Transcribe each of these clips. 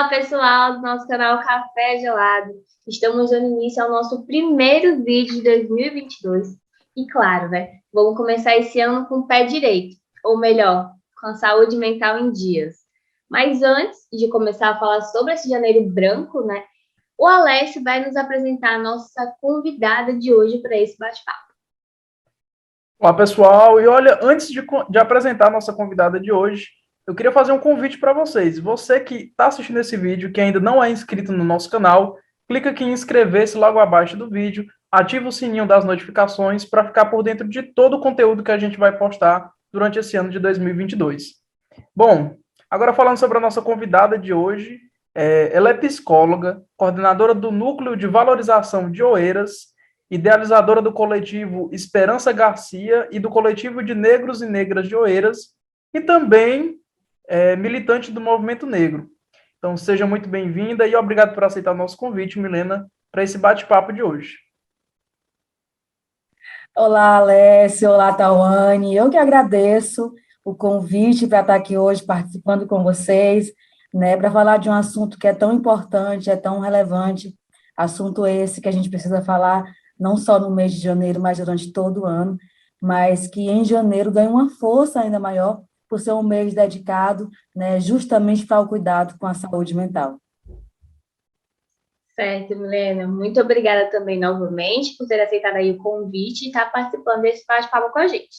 Olá, pessoal do nosso canal Café Gelado. Estamos dando início ao nosso primeiro vídeo de 2022. E claro, né? Vamos começar esse ano com o pé direito, ou melhor, com a saúde mental em dias. Mas antes de começar a falar sobre esse janeiro branco, né? O Alessio vai nos apresentar a nossa convidada de hoje para esse bate-papo. Olá, pessoal. E olha, antes de apresentar a nossa convidada de hoje, eu queria fazer um convite para vocês. Você que está assistindo esse vídeo, que ainda não é inscrito no nosso canal, clica aqui em inscrever-se logo abaixo do vídeo, ativa o sininho das notificações para ficar por dentro de todo o conteúdo que a gente vai postar durante esse ano de 2022. Bom, agora falando sobre a nossa convidada de hoje, ela é psicóloga, coordenadora do Núcleo de Valorização de Oeiras, idealizadora do coletivo Esperança Garcia e do coletivo de Negros e Negras de Oeiras, e também militante do Movimento Negro. Então, seja muito bem-vinda e obrigado por aceitar o nosso convite, Milena, para esse bate-papo de hoje. Olá, Alessio, olá, Tawane. Eu que agradeço o convite para estar aqui hoje participando com vocês, né, para falar de um assunto que é tão importante, é tão relevante, assunto esse que a gente precisa falar não só no mês de janeiro, mas durante todo o ano, mas que em janeiro ganha uma força ainda maior por ser um mês dedicado, né, justamente para o cuidado com a saúde mental. Certo, Milena. Muito obrigada também novamente por ter aceitado aí o convite e estar participando desse bate-papo com a gente.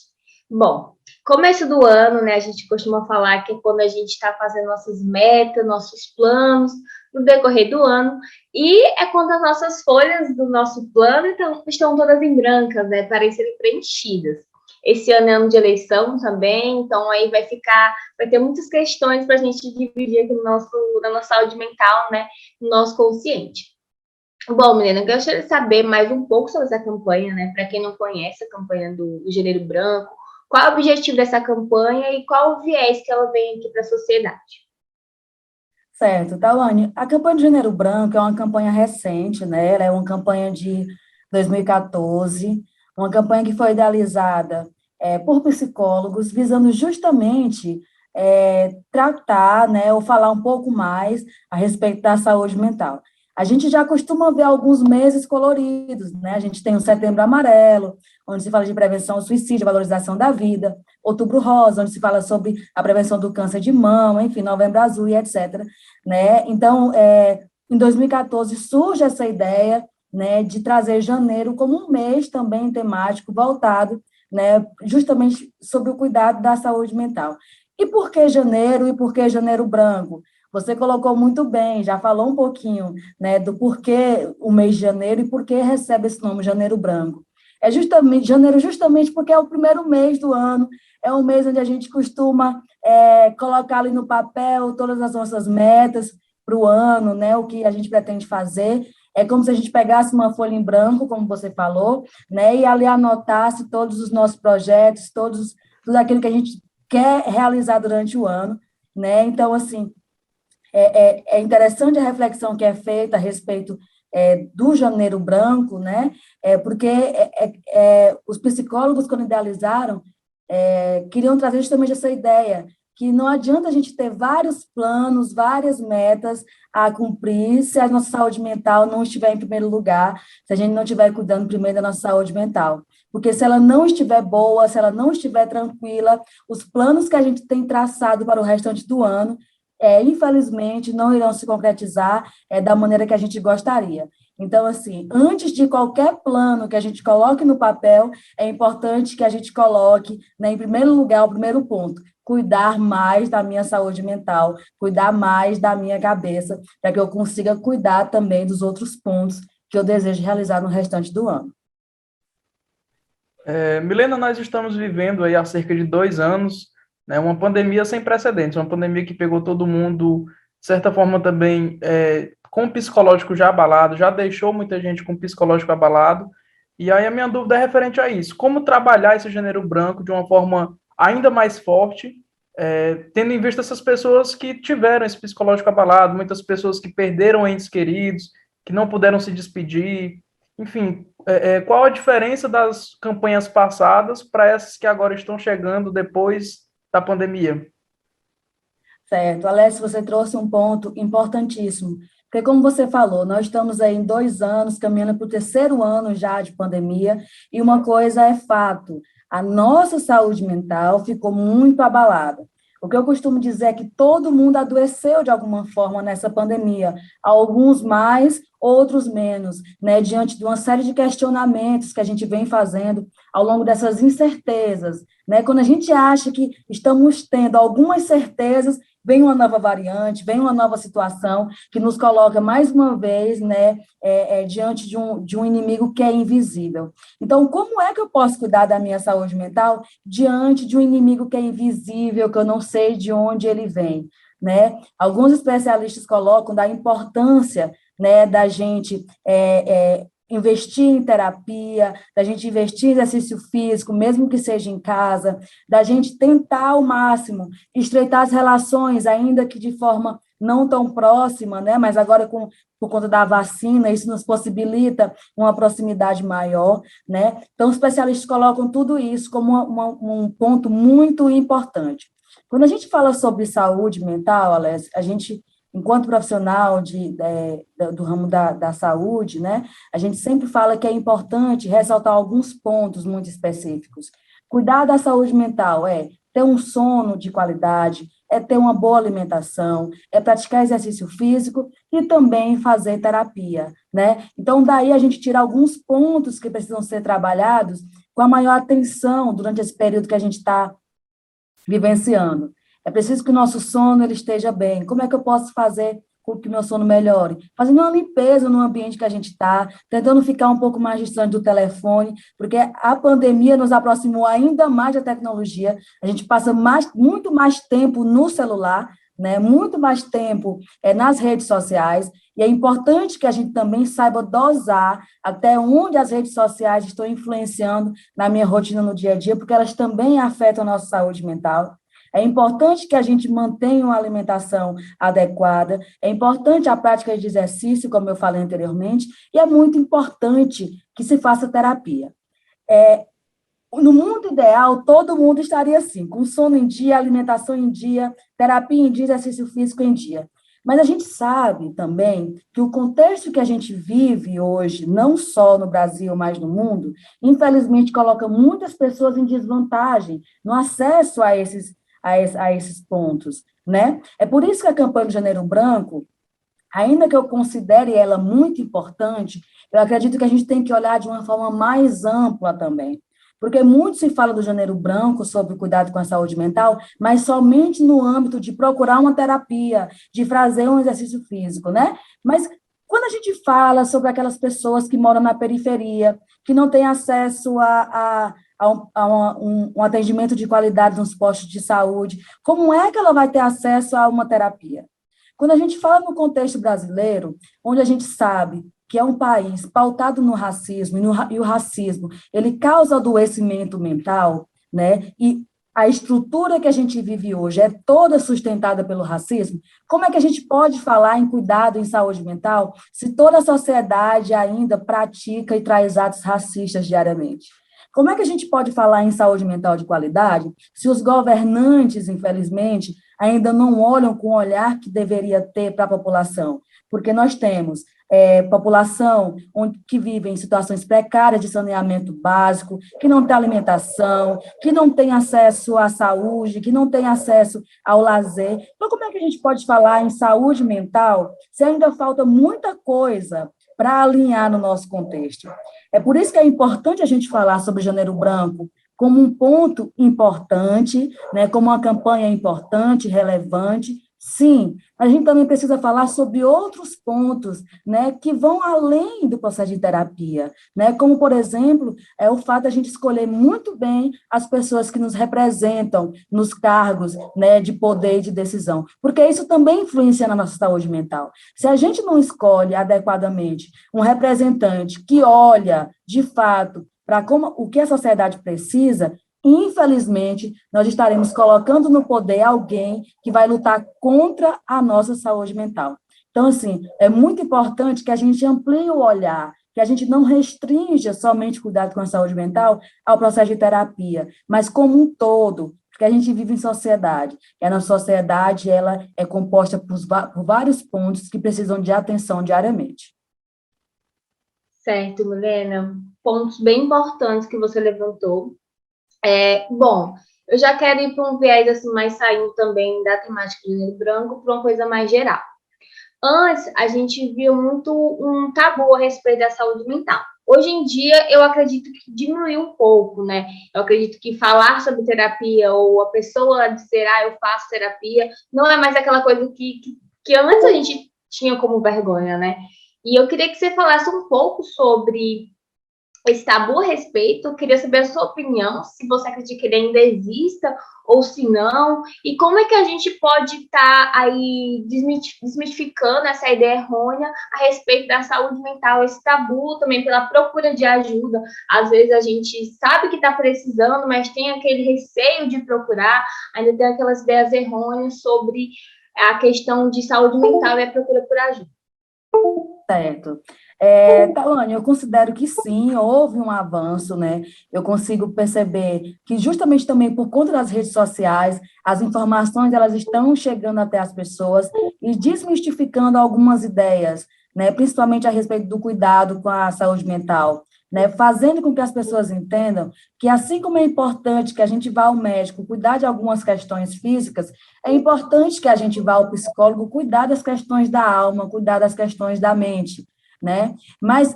Bom, começo do ano, né? A gente costuma falar que é quando a gente está fazendo nossas metas, nossos planos no decorrer do ano, e é quando as nossas folhas do nosso plano estão todas em brancas, né? Para serem preenchidas. Esse ano é ano de eleição também, então aí vai ter muitas questões para a gente dividir aqui na nossa saúde mental, né? No nosso consciente. Bom, menina, eu gostaria de saber mais um pouco sobre essa campanha, né? Para quem não conhece a campanha do Janeiro Branco, qual é o objetivo dessa campanha e qual o viés que ela vem aqui para a sociedade? Certo, Tawane, a campanha de Janeiro Branco é uma campanha recente, né? Ela é uma campanha de 2014, uma campanha que foi idealizada por psicólogos, visando justamente tratar, né, ou falar um pouco mais a respeito da saúde mental. A gente já costuma ver alguns meses coloridos, né? A gente tem o Setembro Amarelo, onde se fala de prevenção ao suicídio, valorização da vida, Outubro Rosa, onde se fala sobre a prevenção do câncer de mama, enfim, Novembro Azul e etc. Né? Então, em 2014 surge essa ideia, né, de trazer janeiro como um mês também temático voltado, né, justamente sobre o cuidado da saúde mental. E por que janeiro e por que janeiro branco? Você colocou muito bem, já falou um pouquinho, né, do porquê o mês de janeiro e por que recebe esse nome, Janeiro Branco. É justamente janeiro, justamente porque é o primeiro mês do ano, é um mês onde a gente costuma colocar ali no papel todas as nossas metas para o ano, né, o que a gente pretende fazer. É como se a gente pegasse uma folha em branco, como você falou, né, e ali anotasse todos os nossos projetos, tudo aquilo que a gente quer realizar durante o ano, né? Então, assim, é interessante a reflexão que é feita a respeito do Janeiro Branco, né? Porque os psicólogos, quando idealizaram, queriam trazer justamente essa ideia, que não adianta a gente ter vários planos, várias metas a cumprir, se a nossa saúde mental não estiver em primeiro lugar, se a gente não estiver cuidando primeiro da nossa saúde mental. Porque se ela não estiver boa, se ela não estiver tranquila, os planos que a gente tem traçado para o restante do ano, infelizmente, não irão se concretizar da maneira que a gente gostaria. Então, assim, antes de qualquer plano que a gente coloque no papel, é importante que a gente coloque, né, em primeiro lugar, o primeiro ponto, cuidar mais da minha saúde mental, cuidar mais da minha cabeça, para que eu consiga cuidar também dos outros pontos que eu desejo realizar no restante do ano. Milena, nós estamos vivendo aí há cerca de 2 anos, né, uma pandemia sem precedentes, uma pandemia que pegou todo mundo, de certa forma também, com o psicológico já abalado, já deixou muita gente com o psicológico abalado, e aí a minha dúvida é referente a isso, como trabalhar esse Janeiro Branco de uma forma ainda mais forte, tendo em vista essas pessoas que tiveram esse psicológico abalado, muitas pessoas que perderam entes queridos, que não puderam se despedir, enfim, qual a diferença das campanhas passadas para essas que agora estão chegando depois da pandemia? Certo. Alessio, você trouxe um ponto importantíssimo, porque como você falou, nós estamos aí em 2 anos, caminhando para o terceiro ano já de pandemia, e uma coisa é fato, a nossa saúde mental ficou muito abalada. O que eu costumo dizer é que todo mundo adoeceu de alguma forma nessa pandemia, alguns mais, outros menos, né, diante de uma série de questionamentos que a gente vem fazendo ao longo dessas incertezas, né, quando a gente acha que estamos tendo algumas certezas, vem uma nova variante, vem uma nova situação que nos coloca mais uma vez, né, diante de um inimigo que é invisível. Então, como é que eu posso cuidar da minha saúde mental diante de um inimigo que é invisível, que eu não sei de onde ele vem, né? Alguns especialistas colocam da importância, né, da gente investir em terapia, da gente investir em exercício físico, mesmo que seja em casa, da gente tentar ao máximo estreitar as relações, ainda que de forma não tão próxima, né? Mas agora por conta da vacina, isso nos possibilita uma proximidade maior, né? Então, os especialistas colocam tudo isso como um ponto muito importante. Quando a gente fala sobre saúde mental, Alessio, a gente, enquanto profissional do ramo da saúde, né, a gente sempre fala que é importante ressaltar alguns pontos muito específicos. Cuidar da saúde mental é ter um sono de qualidade, é ter uma boa alimentação, é praticar exercício físico e também fazer terapia, né? Então, daí a gente tira alguns pontos que precisam ser trabalhados com a maior atenção durante esse período que a gente está vivenciando. É preciso que o nosso sono ele esteja bem. Como é que eu posso fazer com que o meu sono melhore? Fazendo uma limpeza no ambiente que a gente está, tentando ficar um pouco mais distante do telefone, porque a pandemia nos aproximou ainda mais da tecnologia. A gente passa muito mais tempo no celular, né? Muito mais tempo nas redes sociais, e é importante que a gente também saiba dosar até onde as redes sociais estão influenciando na minha rotina no dia a dia, porque elas também afetam a nossa saúde mental. É importante que a gente mantenha uma alimentação adequada, é importante a prática de exercício, como eu falei anteriormente, e é muito importante que se faça terapia. No mundo ideal, todo mundo estaria assim, com sono em dia, alimentação em dia, terapia em dia, exercício físico em dia. Mas a gente sabe também que o contexto que a gente vive hoje, não só no Brasil, mas no mundo, infelizmente coloca muitas pessoas em desvantagem no acesso a esses pontos, né? É por isso que a campanha do Janeiro Branco, ainda que eu considere ela muito importante, eu acredito que a gente tem que olhar de uma forma mais ampla também. Porque muito se fala do Janeiro Branco sobre o cuidado com a saúde mental, mas somente no âmbito de procurar uma terapia, de fazer um exercício físico, né? Mas quando a gente fala sobre aquelas pessoas que moram na periferia, que não têm acesso a um atendimento de qualidade nos postos de saúde, como é que ela vai ter acesso a uma terapia? Quando a gente fala no contexto brasileiro, onde a gente sabe que é um país pautado no racismo, e o racismo, ele causa adoecimento mental, né? E a estrutura que a gente vive hoje é toda sustentada pelo racismo, como é que a gente pode falar em cuidado em saúde mental se toda a sociedade ainda pratica e traz atos racistas diariamente? Como é que a gente pode falar em saúde mental de qualidade se os governantes, infelizmente, ainda não olham com o olhar que deveria ter para a população? Porque nós temos população que vive em situações precárias de saneamento básico, que não tem alimentação, que não tem acesso à saúde, que não tem acesso ao lazer. Então, como é que a gente pode falar em saúde mental se ainda falta muita coisa para alinhar no nosso contexto? É por isso que é importante a gente falar sobre Janeiro Branco como um ponto importante, né, como uma campanha importante, relevante. Sim, a gente também precisa falar sobre outros pontos, né, que vão além do processo de terapia, né, como, por exemplo, o fato de a gente escolher muito bem as pessoas que nos representam nos cargos, né, de poder e de decisão, porque isso também influencia na nossa saúde mental. Se a gente não escolhe adequadamente um representante que olha, de fato, para o que a sociedade precisa, infelizmente, nós estaremos colocando no poder alguém que vai lutar contra a nossa saúde mental. Então, assim, é muito importante que a gente amplie o olhar, que a gente não restrinja somente o cuidado com a saúde mental ao processo de terapia, mas como um todo, porque a gente vive em sociedade, e a nossa sociedade ela é composta por vários pontos que precisam de atenção diariamente. Certo, Milena. Pontos bem importantes que você levantou. Bom, eu já quero ir para um viés assim, mais saindo também da temática de gênero branco para uma coisa mais geral. Antes, a gente viu muito um tabu a respeito da saúde mental. Hoje em dia, eu acredito que diminuiu um pouco, né? Eu acredito que falar sobre terapia ou a pessoa dizer, eu faço terapia, não é mais aquela coisa que antes a gente tinha como vergonha, né? E eu queria que você falasse um pouco sobre esse tabu a respeito. Eu queria saber a sua opinião, se você acredita que ele ainda exista ou se não, e como é que a gente pode estar aí desmistificando essa ideia errônea a respeito da saúde mental, esse tabu também pela procura de ajuda. Às vezes a gente sabe que está precisando, mas tem aquele receio de procurar, ainda tem aquelas ideias errôneas sobre a questão de saúde mental e a procura por ajuda. Certo. Tawane, eu considero que sim, houve um avanço, né? Eu consigo perceber que justamente também por conta das redes sociais, as informações elas estão chegando até as pessoas e desmistificando algumas ideias, né? Principalmente a respeito do cuidado com a saúde mental, né? Fazendo com que as pessoas entendam que assim como é importante que a gente vá ao médico cuidar de algumas questões físicas, é importante que a gente vá ao psicólogo cuidar das questões da alma, cuidar das questões da mente, né? Mas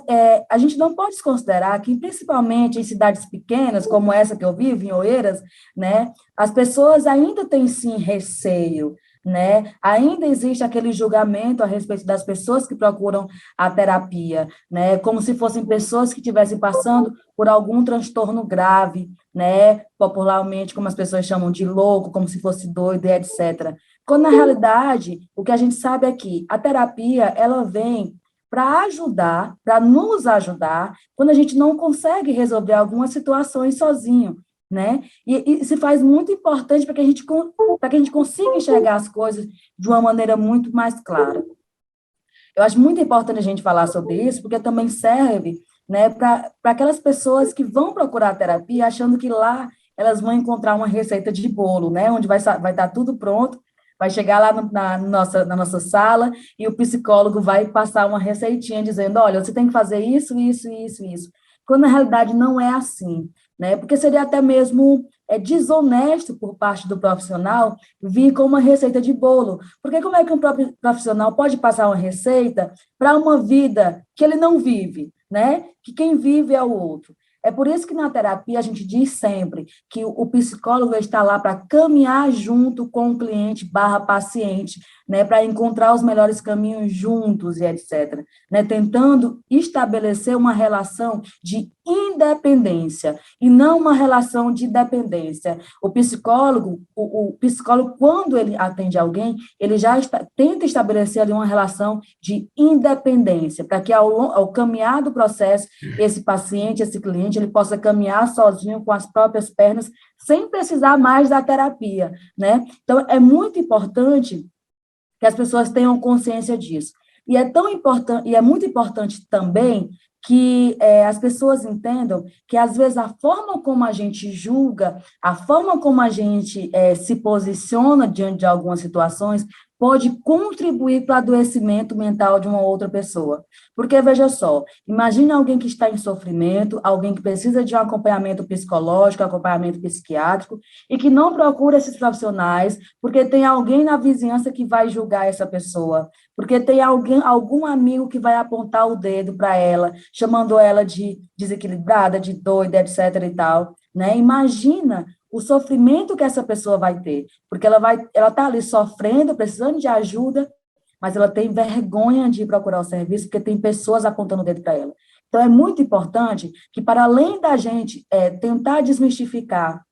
a gente não pode desconsiderar que, principalmente em cidades pequenas, como essa que eu vivo, em Oeiras, né, as pessoas ainda têm, sim, receio, né? Ainda existe aquele julgamento a respeito das pessoas que procuram a terapia, né? Como se fossem pessoas que estivessem passando por algum transtorno grave, né? Popularmente, como as pessoas chamam de louco, como se fosse doido, etc. Quando, na realidade, o que a gente sabe é que a terapia, ela vem para ajudar, para nos ajudar, quando a gente não consegue resolver algumas situações sozinho, né? E se faz muito importante para que a gente consiga enxergar as coisas de uma maneira muito mais clara. Eu acho muito importante a gente falar sobre isso, porque também serve, né, para aquelas pessoas que vão procurar a terapia achando que lá elas vão encontrar uma receita de bolo, né, onde vai estar tudo pronto, vai chegar lá na nossa sala e o psicólogo vai passar uma receitinha dizendo, olha, você tem que fazer isso, isso, isso, isso. Quando na realidade não é assim, né? Porque seria até mesmo desonesto por parte do profissional vir com uma receita de bolo. Porque como é que um próprio profissional pode passar uma receita para uma vida que ele não vive, né? Que quem vive é o outro. É por isso que na terapia a gente diz sempre que o psicólogo está lá para caminhar junto com o cliente / paciente, né, para encontrar os melhores caminhos juntos e etc., né, tentando estabelecer uma relação de independência e não uma relação de dependência. O psicólogo, quando ele atende alguém, ele já tenta estabelecer ali uma relação de independência, para que ao caminhar do processo, esse paciente, esse cliente, ele possa caminhar sozinho com as próprias pernas, sem precisar mais da terapia, né? Então, é muito importante que as pessoas tenham consciência disso. E é tão importante, e é muito importante também que as pessoas entendam que, às vezes, a forma como a gente julga, a forma como a gente se posiciona diante de algumas situações, pode contribuir para o adoecimento mental de uma outra pessoa. Porque, veja só, imagine alguém que está em sofrimento, alguém que precisa de um acompanhamento psicológico, acompanhamento psiquiátrico, e que não procura esses profissionais, porque tem alguém na vizinhança que vai julgar essa pessoa, porque tem algum amigo que vai apontar o dedo para ela, chamando ela de desequilibrada, de doida, etc. e tal, né? Imagina o sofrimento que essa pessoa vai ter, porque ela está ali sofrendo, precisando de ajuda, mas ela tem vergonha de ir procurar o serviço, porque tem pessoas apontando o dedo para ela. Então, é muito importante que, para além da gente tentar desmistificar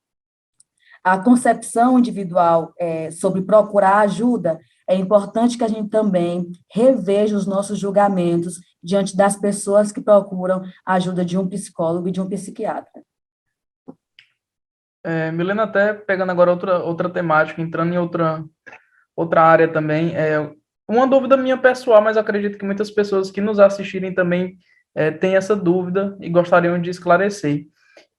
a concepção individual sobre procurar ajuda, é importante que a gente também reveja os nossos julgamentos diante das pessoas que procuram a ajuda de um psicólogo e de um psiquiatra. Milena, até pegando agora outra temática, entrando em outra área também, uma dúvida minha pessoal, mas acredito que muitas pessoas que nos assistirem também têm essa dúvida e gostariam de esclarecer.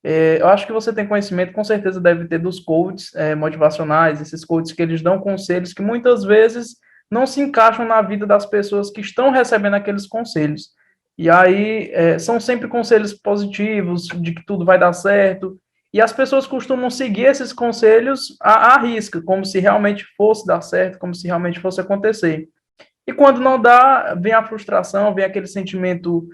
Eu acho que você tem conhecimento, com certeza deve ter dos coaches motivacionais, esses coaches que eles dão conselhos que muitas vezes não se encaixam na vida das pessoas que estão recebendo aqueles conselhos. E aí são sempre conselhos positivos, de que tudo vai dar certo, e as pessoas costumam seguir esses conselhos à risca, como se realmente fosse dar certo, como se realmente fosse acontecer. E quando não dá, vem a frustração, vem aquele sentimento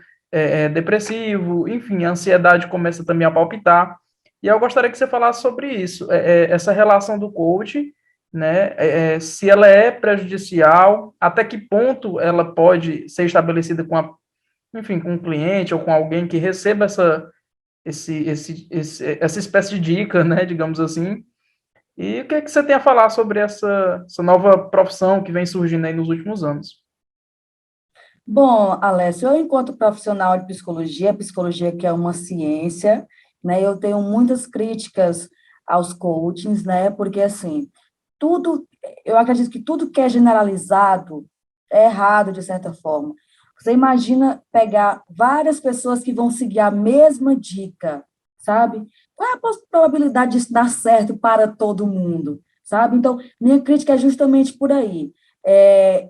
depressivo, enfim, a ansiedade começa também a palpitar. E eu gostaria que você falasse sobre isso, essa relação do coach, né, se ela é prejudicial, até que ponto ela pode ser estabelecida enfim, com um cliente ou com alguém que receba essa espécie de dica, né, digamos assim. E o que é que você tem a falar sobre essa nova profissão que vem surgindo aí nos últimos anos? Bom, Alessio, eu, enquanto profissional de psicologia que é uma ciência, né, eu tenho muitas críticas aos coachings, né, porque, assim, tudo, eu acredito que tudo que é generalizado é errado, de certa forma. Você imagina pegar várias pessoas que vão seguir a mesma dica, sabe? Qual é a probabilidade disso dar certo para todo mundo, sabe? Então, minha crítica é justamente por aí.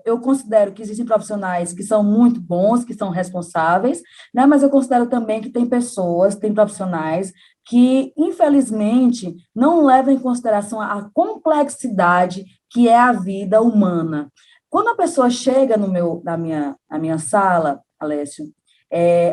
Eu considero que existem profissionais que são muito bons, que são responsáveis, né? Mas eu considero também que tem profissionais que, infelizmente, não levam em consideração a complexidade que é a vida humana. Quando a pessoa chega na minha sala, Alessio,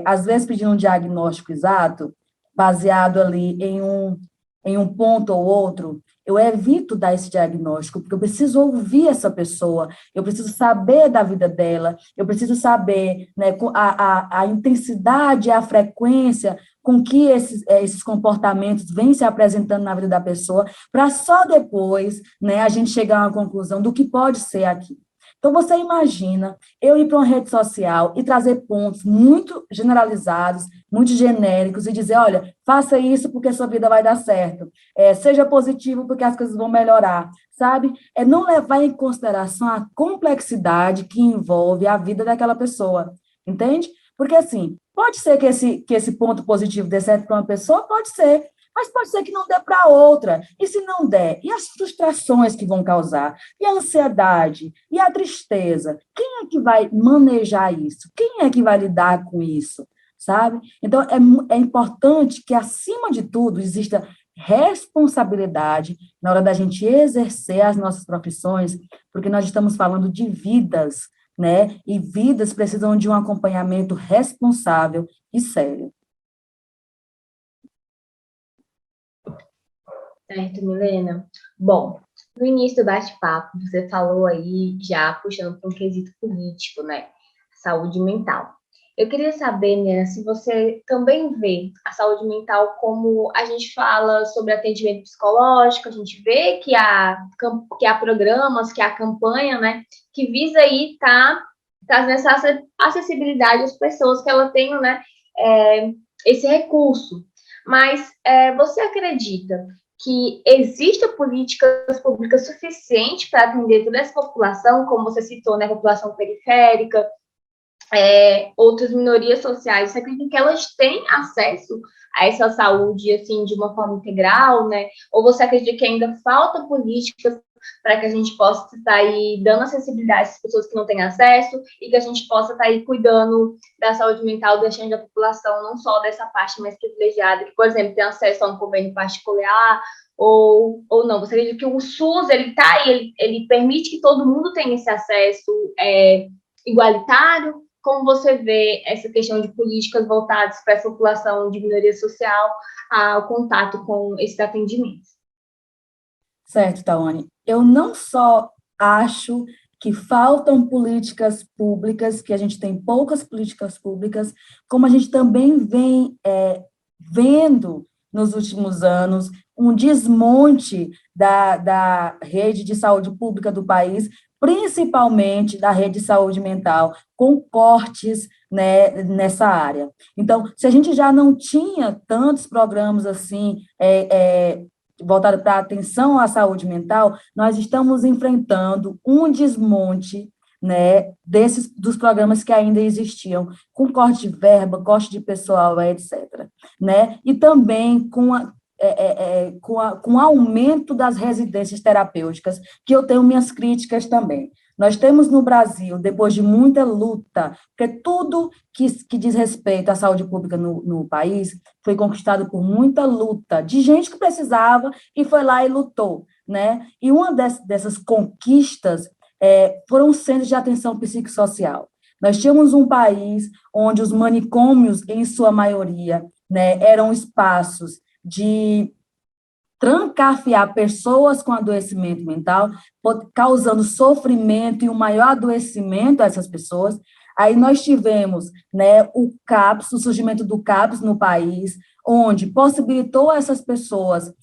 às vezes pedindo um diagnóstico exato, baseado ali em um ponto ou outro, eu evito dar esse diagnóstico, porque eu preciso ouvir essa pessoa, eu preciso saber da vida dela, eu preciso saber, né, a intensidade, a frequência com que esses comportamentos vêm se apresentando na vida da pessoa, para só depois, né, a gente chegar a uma conclusão do que pode ser aqui. Então, você imagina eu ir para uma rede social e trazer pontos muito generalizados, muito genéricos, e dizer, olha, faça isso porque sua vida vai dar certo, seja positivo porque as coisas vão melhorar, sabe? É não levar em consideração a complexidade que envolve a vida daquela pessoa, entende? Porque, assim, pode ser que esse ponto positivo dê certo para uma pessoa, pode ser, mas pode ser que não dê para outra. E se não der, e as frustrações que vão causar? E a ansiedade? E a tristeza? Quem é que vai manejar isso? Quem é que vai lidar com isso? Sabe? Então, é importante que, acima de tudo, exista responsabilidade na hora da gente exercer as nossas profissões, porque nós estamos falando de vidas, né? E vidas precisam de um acompanhamento responsável e sério. Certo, Milena? Bom, no início do bate-papo, você falou aí, já puxando para um quesito político, né? Saúde mental. Eu queria saber, Milena, se você também vê a saúde mental como a gente fala sobre atendimento psicológico, a gente vê que há programas, que há campanha, né? Que visa aí trazendo essa acessibilidade às pessoas que ela tenham, né? Esse recurso. Mas você acredita que exista políticas públicas suficientes para atender toda essa população, como você citou, né, população periférica, outras minorias sociais, você acredita que elas têm acesso a essa saúde, assim, de uma forma integral, né? Ou você acredita que ainda falta políticas para que a gente possa estar aí dando acessibilidade às pessoas que não têm acesso e que a gente possa estar aí cuidando da saúde mental, deixando a população não só dessa parte mais privilegiada, que, por exemplo, tem acesso a um convênio particular, ou não? Você acredita que o SUS, ele está aí, ele permite que todo mundo tenha esse acesso igualitário? Como você vê essa questão de políticas voltadas para essa população de minoria social ao contato com esses atendimentos? Certo, Tawane. Eu não só acho que faltam políticas públicas, que a gente tem poucas políticas públicas, como a gente também vem vendo nos últimos anos um desmonte da rede de saúde pública do país, principalmente da rede de saúde mental, com cortes, né, nessa área. Então, se a gente já não tinha tantos programas assim, voltado para a atenção à saúde mental, nós estamos enfrentando um desmonte né, dos programas que ainda existiam, com corte de verba, corte de pessoal, etc., né, e também com o aumento das residências terapêuticas, que eu tenho minhas críticas também. Nós temos no Brasil, depois de muita luta, porque tudo que diz respeito à saúde pública no país foi conquistado por muita luta, de gente que precisava e foi lá e lutou, né? E uma dessas conquistas foram os centros de atenção psicossocial. Nós tínhamos um país onde os manicômios, em sua maioria, né, eram espaços de trancafiar pessoas com adoecimento mental, causando sofrimento e um maior adoecimento a essas pessoas. Aí nós tivemos, né, o CAPS, o surgimento do CAPS no país, onde possibilitou a essas pessoas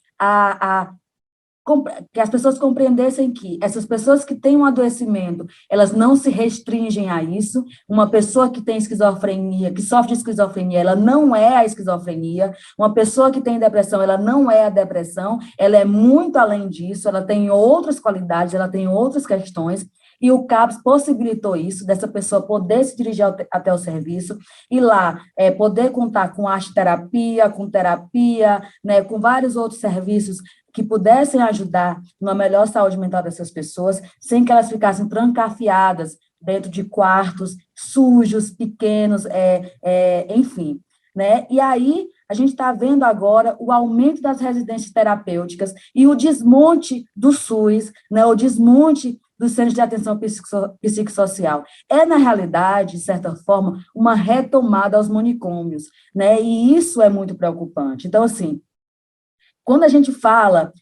que as pessoas compreendessem que essas pessoas que têm um adoecimento, elas não se restringem a isso. Uma pessoa que tem esquizofrenia, que sofre de esquizofrenia, ela não é a esquizofrenia. Uma pessoa que tem depressão, ela não é a depressão, ela é muito além disso, ela tem outras qualidades, ela tem outras questões. E o CAPS possibilitou isso, dessa pessoa poder se dirigir até o serviço, e lá poder contar com arte-terapia, com terapia, né, com vários outros serviços que pudessem ajudar na melhor saúde mental dessas pessoas, sem que elas ficassem trancafiadas dentro de quartos sujos, pequenos, enfim. Né? E aí, a gente está vendo agora o aumento das residências terapêuticas e o desmonte do SUS, né? O desmonte dos centros de atenção psicossocial. Na realidade, de certa forma, uma retomada aos manicômios, né? E isso é muito preocupante. Então, assim, quando a gente fala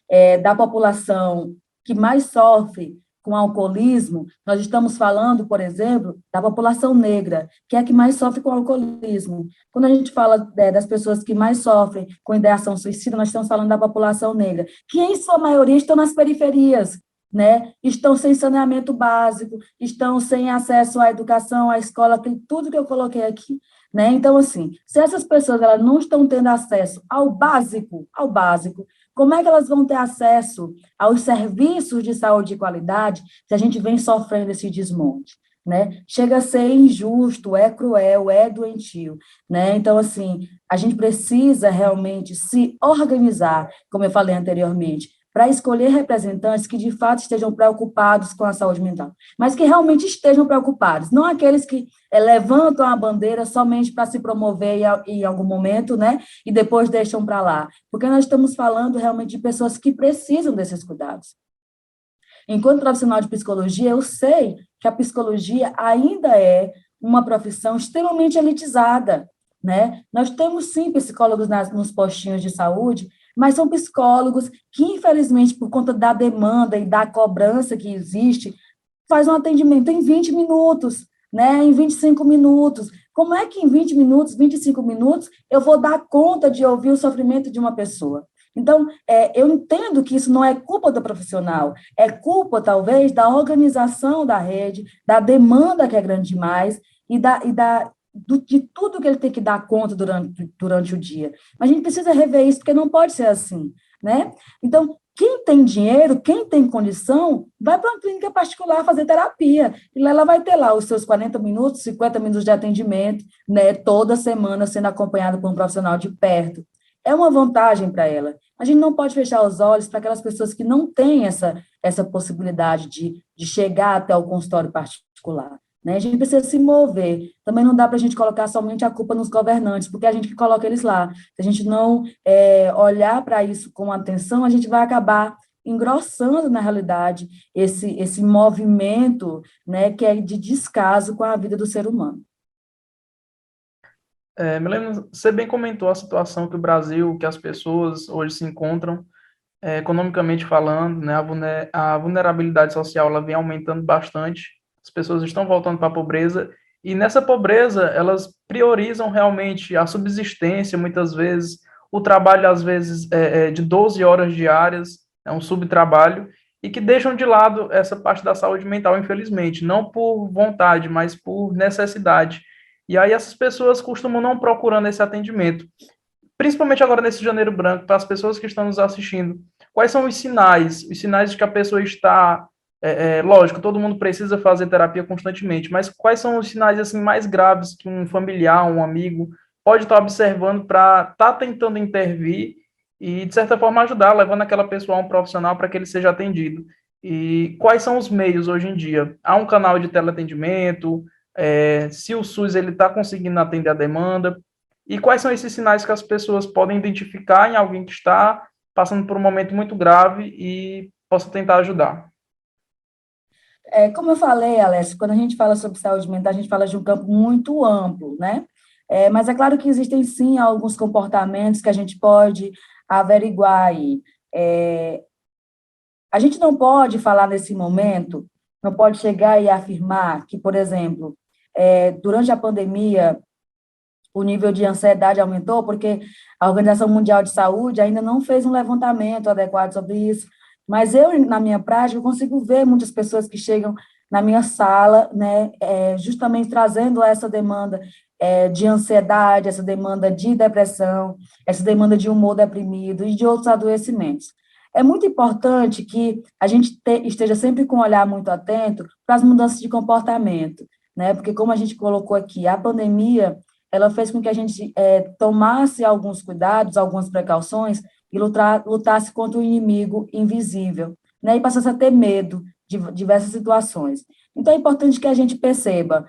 da população que mais sofre com alcoolismo, nós estamos falando, por exemplo, da população negra, que é a que mais sofre com alcoolismo. Quando a gente fala das pessoas que mais sofrem com ideação suicida, nós estamos falando da população negra, que em sua maioria estão nas periferias, né? Estão sem saneamento básico, estão sem acesso à educação, à escola, tudo que eu coloquei aqui. Né? Então, assim, se essas pessoas elas não estão tendo acesso ao básico, como é que elas vão ter acesso aos serviços de saúde de qualidade se a gente vem sofrendo esse desmonte? Né? Chega a ser injusto, é cruel, é doentio. Né? Então, assim, a gente precisa realmente se organizar, como eu falei anteriormente, para escolher representantes que, de fato, estejam preocupados com a saúde mental, mas que realmente estejam preocupados, não aqueles que levantam a bandeira somente para se promover em algum momento, né, e depois deixam para lá, porque nós estamos falando realmente de pessoas que precisam desses cuidados. Enquanto profissional de psicologia, eu sei que a psicologia ainda é uma profissão extremamente elitizada, né? Nós temos, sim, psicólogos nos postinhos de saúde, mas são psicólogos que, infelizmente, por conta da demanda e da cobrança que existe, faz um atendimento em 20 minutos, né, em 25 minutos. Como é que em 20 minutos, 25 minutos, eu vou dar conta de ouvir o sofrimento de uma pessoa? Então, eu entendo que isso não é culpa do profissional, é culpa, talvez, da organização da rede, da demanda que é grande demais e de tudo que ele tem que dar conta durante o dia. Mas a gente precisa rever isso, porque não pode ser assim, né? Então, quem tem dinheiro, quem tem condição, vai para uma clínica particular fazer terapia. E lá ela vai ter lá os seus 40 minutos, 50 minutos de atendimento, né, toda semana sendo acompanhada por um profissional de perto. É uma vantagem para ela. A gente não pode fechar os olhos para aquelas pessoas que não têm essa possibilidade de chegar até o consultório particular. Né? A gente precisa se mover. Também não dá para a gente colocar somente a culpa nos governantes, porque é a gente que coloca eles lá. Se a gente não olhar para isso com atenção, a gente vai acabar engrossando, na realidade, esse movimento, né, que é de descaso com a vida do ser humano. Milena, você bem comentou a situação que o Brasil, que as pessoas hoje se encontram, economicamente falando, né, a vulnerabilidade social ela vem aumentando bastante, as pessoas estão voltando para a pobreza, e nessa pobreza elas priorizam realmente a subsistência, muitas vezes, o trabalho, às vezes, de 12 horas diárias, é um subtrabalho, e que deixam de lado essa parte da saúde mental, infelizmente, não por vontade, mas por necessidade. E aí essas pessoas costumam não procurando esse atendimento. Principalmente agora nesse Janeiro Branco, para as pessoas que estão nos assistindo, quais são os sinais de que a pessoa está Lógico, todo mundo precisa fazer terapia constantemente, mas quais são os sinais assim mais graves que um familiar, um amigo pode estar observando para estar tentando intervir e, de certa forma, ajudar, levando aquela pessoa a um profissional para que ele seja atendido? E quais são os meios hoje em dia? Há um canal de teleatendimento? Se o SUS ele está conseguindo atender a demanda? E quais são esses sinais que as pessoas podem identificar em alguém que está passando por um momento muito grave e possa tentar ajudar? Como eu falei, Alex, quando a gente fala sobre saúde mental, a gente fala de um campo muito amplo, né? Mas é claro que existem, sim, alguns comportamentos que a gente pode averiguar aí. A gente não pode falar nesse momento, não pode chegar e afirmar que, por exemplo, durante a pandemia, o nível de ansiedade aumentou, porque a Organização Mundial de Saúde ainda não fez um levantamento adequado sobre isso, mas eu, na minha prática, eu consigo ver muitas pessoas que chegam na minha sala, né, justamente trazendo essa demanda de ansiedade, essa demanda de depressão, essa demanda de humor deprimido e de outros adoecimentos. É muito importante que a gente esteja sempre com um olhar muito atento para as mudanças de comportamento, né, porque como a gente colocou aqui, a pandemia ela fez com que a gente tomasse alguns cuidados, algumas precauções e lutasse contra o inimigo invisível, né? E passasse a ter medo de diversas situações. Então, é importante que a gente perceba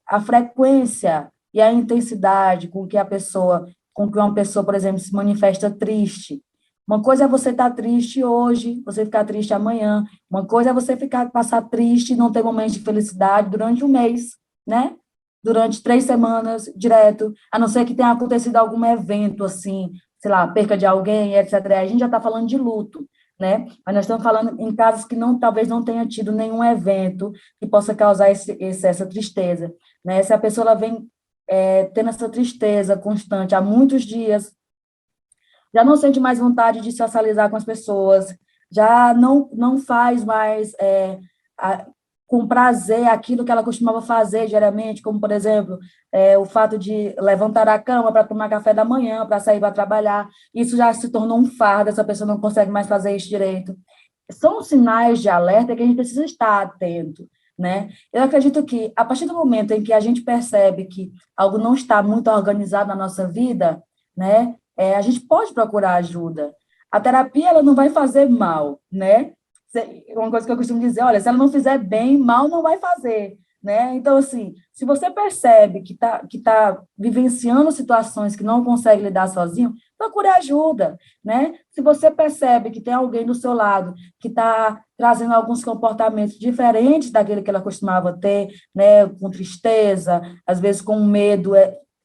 a frequência e a intensidade com que uma pessoa, por exemplo, se manifesta triste. Uma coisa é você estar triste hoje, você ficar triste amanhã. Uma coisa é você passar triste e não ter momentos de felicidade durante um mês, né? Durante 3 semanas, direto, a não ser que tenha acontecido algum evento, assim, sei lá, perca de alguém, etc. A gente já está falando de luto, né? Mas nós estamos falando em casos que talvez não tenha tido nenhum evento que possa causar essa tristeza, né? Se a pessoa ela vem tendo essa tristeza constante há muitos dias, já não sente mais vontade de socializar com as pessoas, já não faz mais com prazer aquilo que ela costumava fazer diariamente, como, por exemplo, o fato de levantar a cama para tomar café da manhã, para sair para trabalhar. Isso já se tornou um fardo, essa pessoa não consegue mais fazer isso direito. São sinais de alerta que a gente precisa estar atento, né? Eu acredito que, a partir do momento em que a gente percebe que algo não está muito organizado na nossa vida, né, a gente pode procurar ajuda. A terapia, ela não vai fazer mal, né? Uma coisa que eu costumo dizer, olha, se ela não fizer bem, mal não vai fazer, né? Então, assim, se você percebe que tá vivenciando situações que não consegue lidar sozinho, procure ajuda, né? Se você percebe que tem alguém do seu lado que está trazendo alguns comportamentos diferentes daquele que ela costumava ter, né? Com tristeza, às vezes com medo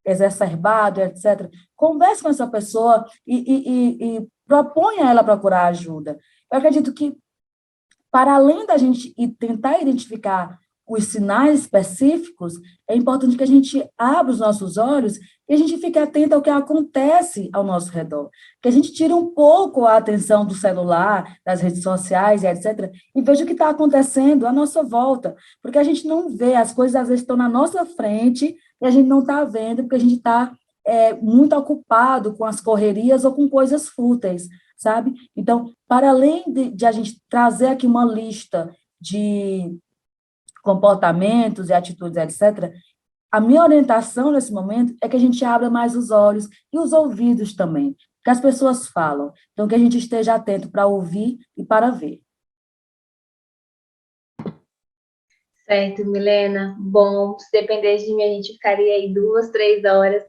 exacerbado, etc. Converse com essa pessoa e proponha a ela procurar ajuda. Eu acredito que para além da gente tentar identificar os sinais específicos, é importante que a gente abra os nossos olhos e a gente fique atento ao que acontece ao nosso redor. Que a gente tire um pouco a atenção do celular, das redes sociais e etc., e veja o que está acontecendo à nossa volta. Porque a gente não vê, as coisas às vezes estão na nossa frente e a gente não está vendo, porque a gente está muito ocupado com as correrias ou com coisas fúteis, sabe? Então, para além de a gente trazer aqui uma lista de comportamentos e atitudes, etc., a minha orientação nesse momento é que a gente abra mais os olhos e os ouvidos também, que as pessoas falam. Então, que a gente esteja atento para ouvir e para ver. Certo, Milena. Bom, se dependesse de mim, a gente ficaria aí 2, 3 horas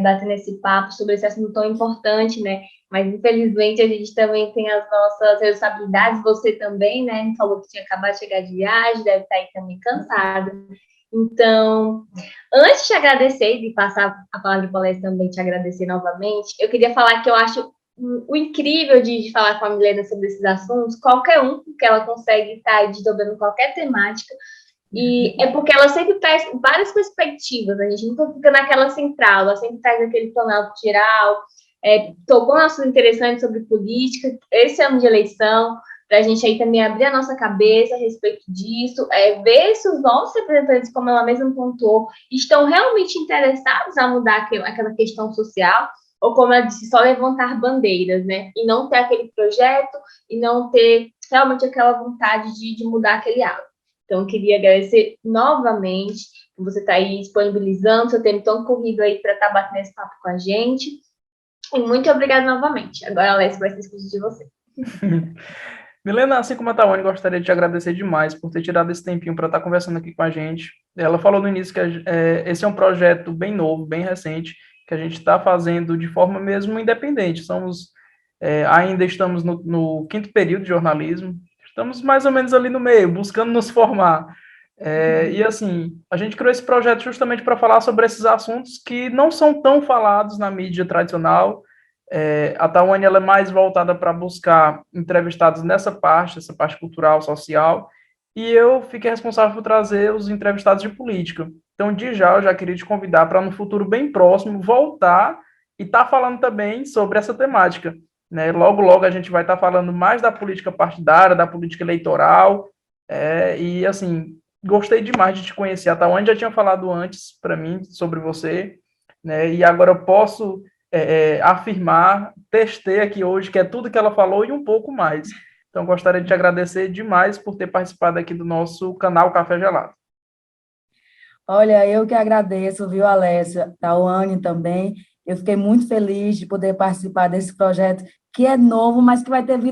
batendo esse papo sobre esse assunto tão importante, né? Mas, infelizmente, a gente também tem as nossas responsabilidades, você também, né? Me falou que tinha acabado de chegar de viagem, deve estar aí também cansada. Então, antes de agradecer e de passar a palavra para o também te agradecer novamente, eu queria falar que eu acho o incrível de falar com a Milena sobre esses assuntos, qualquer um, porque ela consegue estar desdobrando qualquer temática, e é porque ela sempre traz várias perspectivas, a gente nunca fica naquela central, ela sempre traz aquele planalto geral, tocou um assunto interessante sobre política, esse ano de eleição, para a gente aí também abrir a nossa cabeça a respeito disso, ver se os nossos representantes, como ela mesma pontuou, estão realmente interessados a mudar aquela questão social, ou como ela disse, só levantar bandeiras, né? E não ter aquele projeto e não ter realmente aquela vontade de mudar aquele hábito. Então, eu queria agradecer novamente por você estar aí disponibilizando seu tempo tão corrido aí para estar batendo esse papo com a gente. E muito obrigada novamente. Agora, Alessio, vai ser exclusivo de você. Milena, assim como a Tawane, gostaria de te agradecer demais por ter tirado esse tempinho para estar conversando aqui com a gente. Ela falou no início que esse é um projeto bem novo, bem recente, que a gente está fazendo de forma mesmo independente. Ainda estamos no quinto período de jornalismo, estamos mais ou menos ali no meio, buscando nos formar. E assim, a gente criou esse projeto justamente para falar sobre esses assuntos que não são tão falados na mídia tradicional. A Tawane ela é mais voltada para buscar entrevistados nessa parte, essa parte cultural, social, e eu fiquei responsável por trazer os entrevistados de política. Então, eu já queria te convidar para, no futuro bem próximo, voltar e estar falando também sobre essa temática. Né? Logo, logo a gente vai estar falando mais da política partidária, da política eleitoral, e assim, gostei demais de te conhecer. A Tawane já tinha falado antes para mim sobre você, né? E agora eu posso afirmar, testei aqui hoje, que é tudo que ela falou e um pouco mais. Então, gostaria de te agradecer demais por ter participado aqui do nosso canal Café Gelado. Olha, eu que agradeço, viu, Alessia, Tawane também. Eu fiquei muito feliz de poder participar desse projeto, que é novo, mas que vai ter vida